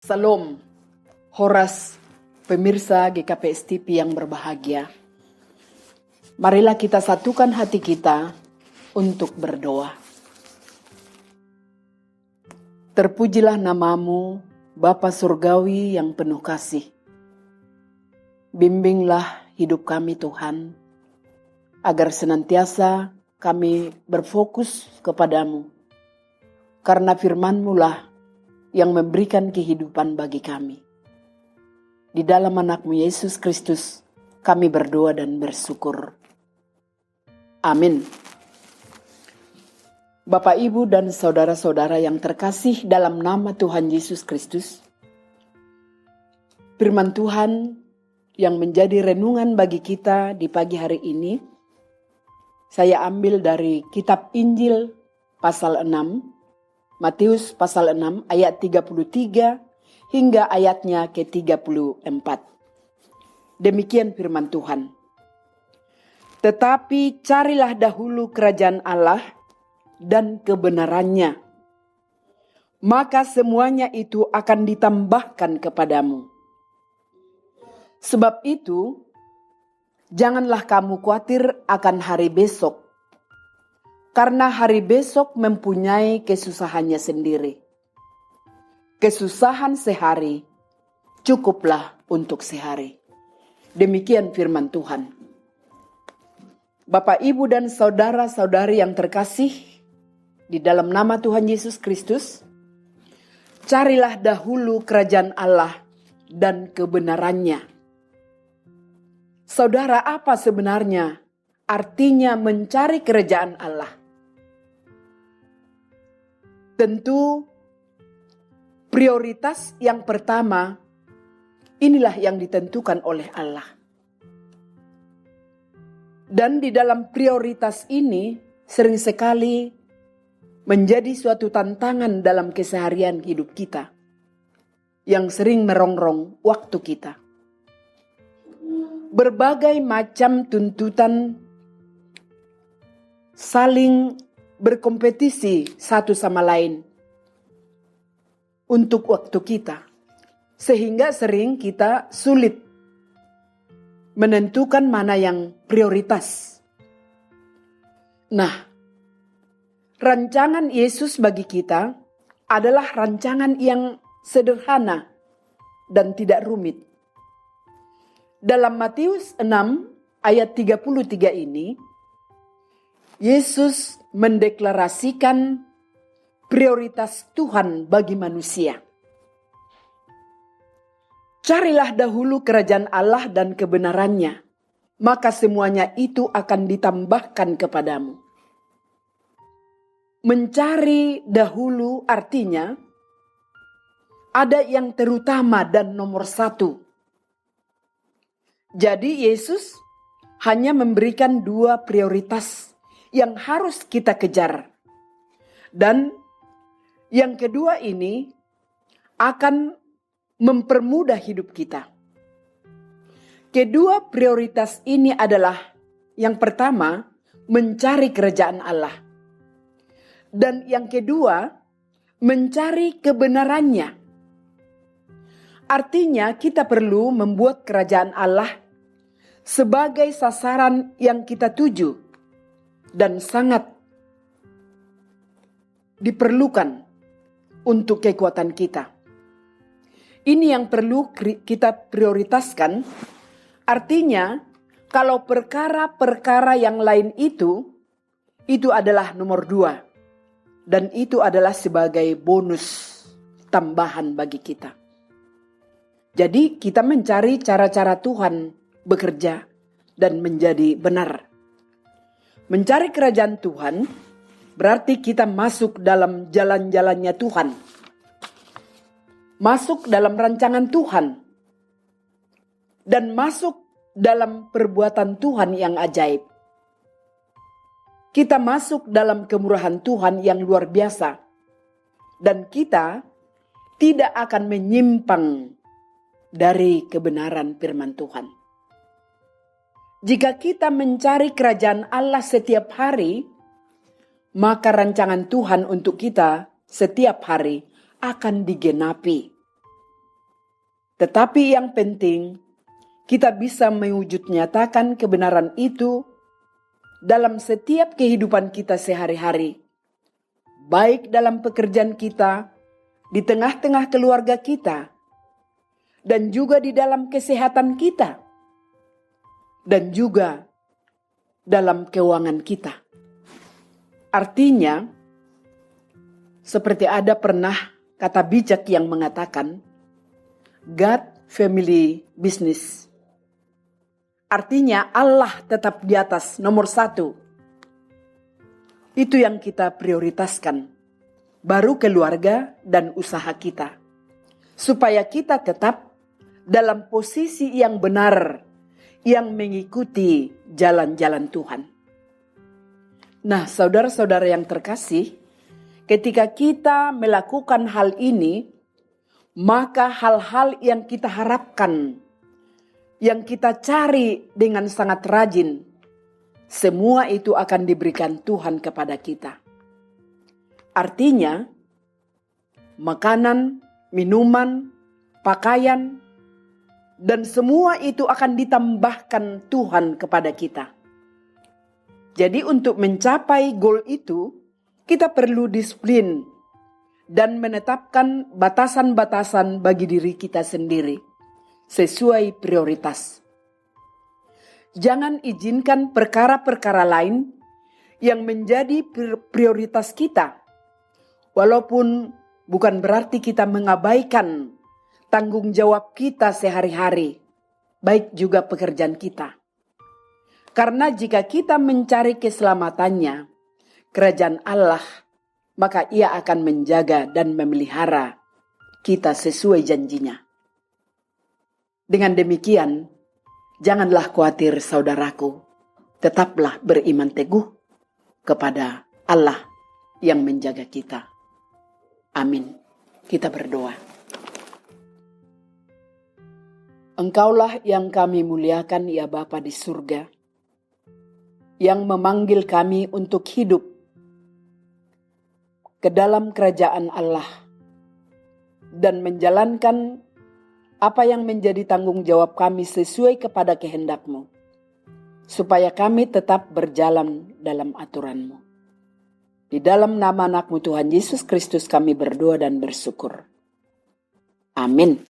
Salam, Horas, pemirsa GKPS TV yang berbahagia. Marilah kita satukan hati kita untuk berdoa. Terpujilah namamu, Bapa Surgawi yang penuh kasih. Bimbinglah hidup kami Tuhan, agar senantiasa kami berfokus kepadamu. Karena firman-Mu lah yang memberikan kehidupan bagi kami. Di dalam anak-Mu Yesus Kristus, kami berdoa dan bersyukur. Amin. Bapak, Ibu, dan saudara-saudara yang terkasih dalam nama Tuhan Yesus Kristus, firman Tuhan yang menjadi renungan bagi kita di pagi hari ini, saya ambil dari kitab Injil pasal 6, Matius pasal 6 ayat 33 hingga ayatnya ke-34. Demikian firman Tuhan. Tetapi carilah dahulu kerajaan Allah dan kebenarannya, maka semuanya itu akan ditambahkan kepadamu. Sebab itu, janganlah kamu khawatir akan hari besok, karena hari besok mempunyai kesusahannya sendiri. Kesusahan sehari cukuplah untuk sehari. Demikian firman Tuhan. Bapak, Ibu, dan saudara-saudari yang terkasih di dalam nama Tuhan Yesus Kristus, carilah dahulu kerajaan Allah dan kebenarannya. Saudara, apa sebenarnya artinya mencari kerajaan Allah? Tentu prioritas yang pertama inilah yang ditentukan oleh Allah. Dan di dalam prioritas ini sering sekali menjadi suatu tantangan dalam keseharian hidup kita yang sering merongrong waktu kita. Berbagai macam tuntutan saling berkompetisi satu sama lain untuk waktu kita, sehingga sering kita sulit menentukan mana yang prioritas. Nah, rancangan Yesus bagi kita adalah rancangan yang sederhana dan tidak rumit. Dalam Matius 6 ayat 33 ini, Yesus mendeklarasikan prioritas Tuhan bagi manusia. Carilah dahulu kerajaan Allah dan kebenarannya, maka semuanya itu akan ditambahkan kepadamu. Mencari dahulu artinya ada yang terutama dan nomor satu. Jadi Yesus hanya memberikan dua prioritas yang harus kita kejar. Dan yang kedua ini akan mempermudah hidup kita. Kedua prioritas ini adalah yang pertama, mencari kerajaan Allah. Dan yang kedua, mencari kebenarannya. Artinya kita perlu membuat kerajaan Allah sebagai sasaran yang kita tuju dan sangat diperlukan untuk kekuatan kita. Ini yang perlu kita prioritaskan. Artinya, kalau perkara-perkara yang lain itu adalah nomor 2. Dan itu adalah sebagai bonus tambahan bagi kita. Jadi kita mencari cara-cara Tuhan bekerja dan menjadi benar. Mencari kerajaan Tuhan berarti kita masuk dalam jalan-jalannya Tuhan. Masuk dalam rancangan Tuhan. Dan masuk dalam perbuatan Tuhan yang ajaib. Kita masuk dalam kemurahan Tuhan yang luar biasa. Dan kita tidak akan menyimpang dari kebenaran firman Tuhan. Jika kita mencari kerajaan Allah setiap hari, maka rancangan Tuhan untuk kita setiap hari akan digenapi. Tetapi yang penting, kita bisa mewujud nyatakan kebenaran itu dalam setiap kehidupan kita sehari-hari. Baik dalam pekerjaan kita, di tengah-tengah keluarga kita, dan juga di dalam kesehatan kita, dan juga dalam keuangan kita. Artinya, seperti ada pernah kata bijak yang mengatakan, God family business. Artinya Allah tetap di atas nomor 1. Itu yang kita prioritaskan. Baru keluarga dan usaha kita. Supaya kita tetap dalam posisi yang benar, yang mengikuti jalan-jalan Tuhan. Nah, saudara-saudara yang terkasih, ketika kita melakukan hal ini, maka hal-hal yang kita harapkan, yang kita cari dengan sangat rajin, semua itu akan diberikan Tuhan kepada kita. Artinya, makanan, minuman, pakaian, dan semua itu akan ditambahkan Tuhan kepada kita. Jadi untuk mencapai goal itu, kita perlu disiplin dan menetapkan batasan-batasan bagi diri kita sendiri, sesuai prioritas. Jangan izinkan perkara-perkara lain yang menjadi prioritas kita, walaupun bukan berarti kita mengabaikan tanggung jawab kita sehari-hari, baik juga pekerjaan kita. Karena jika kita mencari keselamatannya, kerajaan Allah, maka Ia akan menjaga dan memelihara kita sesuai janjinya. Dengan demikian, janganlah khawatir saudaraku, tetaplah beriman teguh kepada Allah yang menjaga kita. Amin. Kita berdoa. Engkaulah yang kami muliakan ya Bapa di surga, yang memanggil kami untuk hidup ke dalam kerajaan Allah dan menjalankan apa yang menjadi tanggung jawab kami sesuai kepada kehendak-Mu, supaya kami tetap berjalan dalam aturan-Mu. Di dalam nama anak-Mu Tuhan Yesus Kristus kami berdoa dan bersyukur. Amin.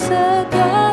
segala